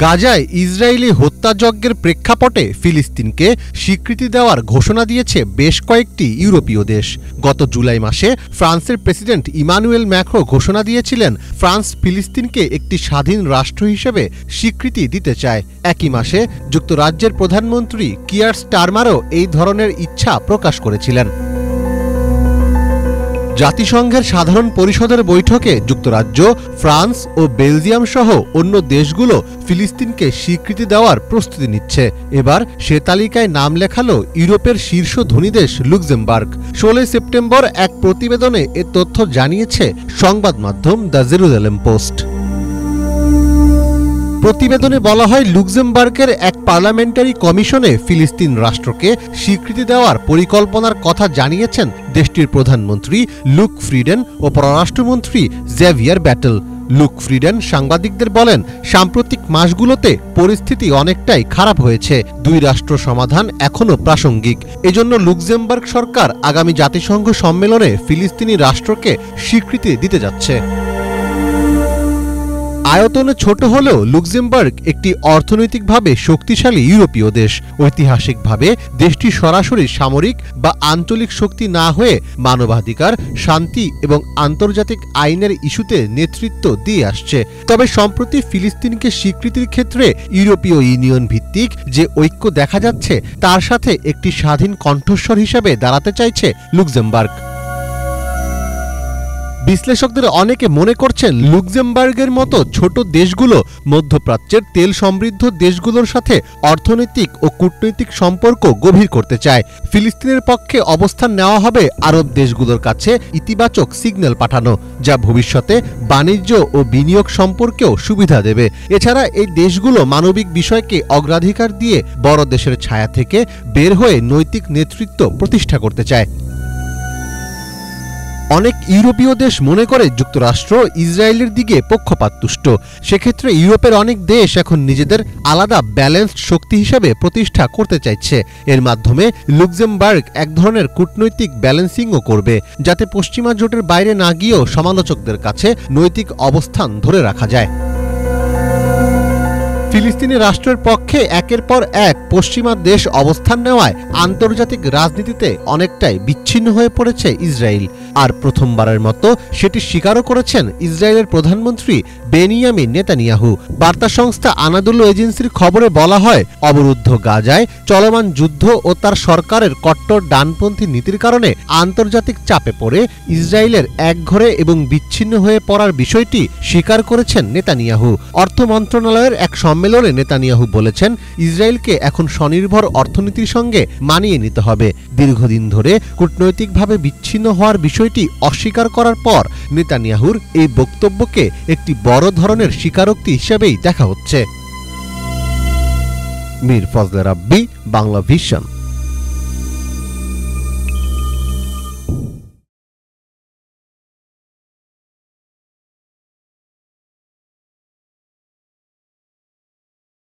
গাজায় ইসরায়েলি হত্যাযজ্ঞের প্রেক্ষাপটে ফিলিস্তিনকে স্বীকৃতি দেওয়ার ঘোষণা দিয়েছে বেশ কয়েকটি ইউরোপীয় দেশ। গত জুলাই মাসে ফ্রান্সের প্রেসিডেন্ট ইমানুয়েল ম্যাক্রো ঘোষণা দিয়েছিলেন ফ্রান্স ফিলিস্তিনকে একটি স্বাধীন রাষ্ট্র হিসেবে স্বীকৃতি দিতে চায়। একই মাসে যুক্তরাজ্যের প্রধানমন্ত্রী কিয়ার স্টারমারও এই ধরনের ইচ্ছা প্রকাশ করেছিলেন। জাতিসংঘের সাধারণ পরিষদের বৈঠকে যুক্তরাজ্য, ফ্রান্স ও বেলজিয়াম সহ অন্য দেশগুলো ফিলিস্তিনকে স্বীকৃতি দেওয়ার প্রস্তুতি নিচ্ছে। এবার সে তালিকায় নাম লেখালো ইউরোপের শীর্ষ ধনী দেশ লুক্সেমবার্গ। 16 সেপ্টেম্বর এক প্রতিবেদনে এ তথ্য জানিয়েছে সংবাদ মাধ্যম দ্য জেরুজালেম পোস্ট। প্রতিবেদনে বলা হয়, লুক্সেমবার্গের এক পার্লামেন্টারি কমিশনে ফিলিস্তিন রাষ্ট্রকে স্বীকৃতি দেওয়ার পরিকল্পনার কথা জানিয়েছেন দেশটির প্রধানমন্ত্রী লুক ফ্রিডেন ও পররাষ্ট্রমন্ত্রী জেভিয়ার ব্যাটেল। লুক ফ্রিডেন সাংবাদিকদের বলেন, সাম্প্রতিক মাসগুলোতে পরিস্থিতি অনেকটাই খারাপ হয়েছে। দুই রাষ্ট্র সমাধান এখনও প্রাসঙ্গিক। এজন্য লুক্সেমবার্গ সরকার আগামী জাতিসংঘ সম্মেলনে ফিলিস্তিনি রাষ্ট্রকে স্বীকৃতি দিতে যাচ্ছে। আয়তনে ছোট হলেও লুক্সেমবার্গ একটি অর্থনৈতিকভাবে শক্তিশালী ইউরোপীয় দেশ। ঐতিহাসিকভাবে দেশটি সরাসরি সামরিক বা আঞ্চলিক শক্তি না হয়ে মানবাধিকার, শান্তি এবং আন্তর্জাতিক আইনের ইস্যুতে নেতৃত্ব দিয়ে আসছে। তবে সম্প্রতি ফিলিস্তিনকে স্বীকৃতির ক্ষেত্রে ইউরোপীয় ইউনিয়ন ভিত্তিক যে ঐক্য দেখা যাচ্ছে, তার সাথে একটি স্বাধীন কণ্ঠস্বর হিসেবে দাঁড়াতে চাইছে লুক্সেমবার্গ। বিশ্লেষকদের অনেকে মনে করছেন, লুক্সেমবার্গের মতো ছোট দেশগুলো মধ্যপ্রাচ্যের তেল সমৃদ্ধ দেশগুলোর সাথে অর্থনৈতিক ও কূটনৈতিক সম্পর্ক গভীর করতে চায়। ফিলিস্তিনের পক্ষে অবস্থান নেওয়া হবে আরব দেশগুলোর কাছে ইতিবাচক সিগন্যাল পাঠানো, যা ভবিষ্যতে বাণিজ্য ও বিনিয়োগ সম্পর্কেও সুবিধা দেবে। এছাড়া এই দেশগুলো মানবিক বিষয়কে অগ্রাধিকার দিয়ে বড় দেশের ছায়া থেকে বের হয়ে নৈতিক নেতৃত্ব প্রতিষ্ঠা করতে চায়। অনেক ইউরোপীয় দেশ মনে করে যুক্তরাষ্ট্র ইসরায়েলের দিকে পক্ষপাতদুষ্ট। সেক্ষেত্রে ইউরোপের অনেক দেশ এখন নিজেদের আলাদা ব্যালেন্সড শক্তি হিসেবে প্রতিষ্ঠা করতে চাইছে। এর মাধ্যমে লুক্সেমবার্গ এক ধরনের কূটনৈতিক ব্যালেন্সিংও করবে, যাতে পশ্চিমা জোটের বাইরে না গিয়েও সমালোচকদের কাছে নৈতিক অবস্থান ধরে রাখা যায়। ফিলিস্তিনি রাষ্ট্রের পক্ষে একের পর এক পশ্চিমা দেশ অবস্থান নেওয়ায় আন্তর্জাতিক রাজনীতিতে অনেকটাই বিচ্ছিন্ন হয়ে পড়েছে ইসরায়েল। আর প্রথমবারের মতো সেটি স্বীকারও করেছেন ইসরায়েলের প্রধানমন্ত্রী বেনিয়ামিন নেতানিয়াহু। বার্তা সংস্থা আনাদোলু এজেন্সির খবরে বলা হয়, অবরুদ্ধ গাজায় চলমান যুদ্ধ ও তার সরকারের কট্টর ডানপন্থী নীতির কারণে আন্তর্জাতিক চাপে পড়ে ইসরায়েলের একঘরে এবং বিচ্ছিন্ন হয়ে পড়ার বিষয়টি স্বীকার করেছেন নেতানিয়াহু। অর্থ মন্ত্রণালয়ের এক সম্মেলনে নেতানিয়াহু বলেছেন, ইসরায়েলকে এখন স্বনির্ভর অর্থনীতির সঙ্গে মানিয়ে নিতে হবে। দীর্ঘদিন ধরে কূটনৈতিকভাবে বিচ্ছিন্ন হওয়ার বিষয়টি অস্বীকার করার পর নেতানিয়াহুর এই বক্তব্যকে একটি বড় ধরনের স্বীকারোক্তি হিসেবেই দেখা হচ্ছে। মীর ফজলে রাব্বি, বাংলা ভিশন।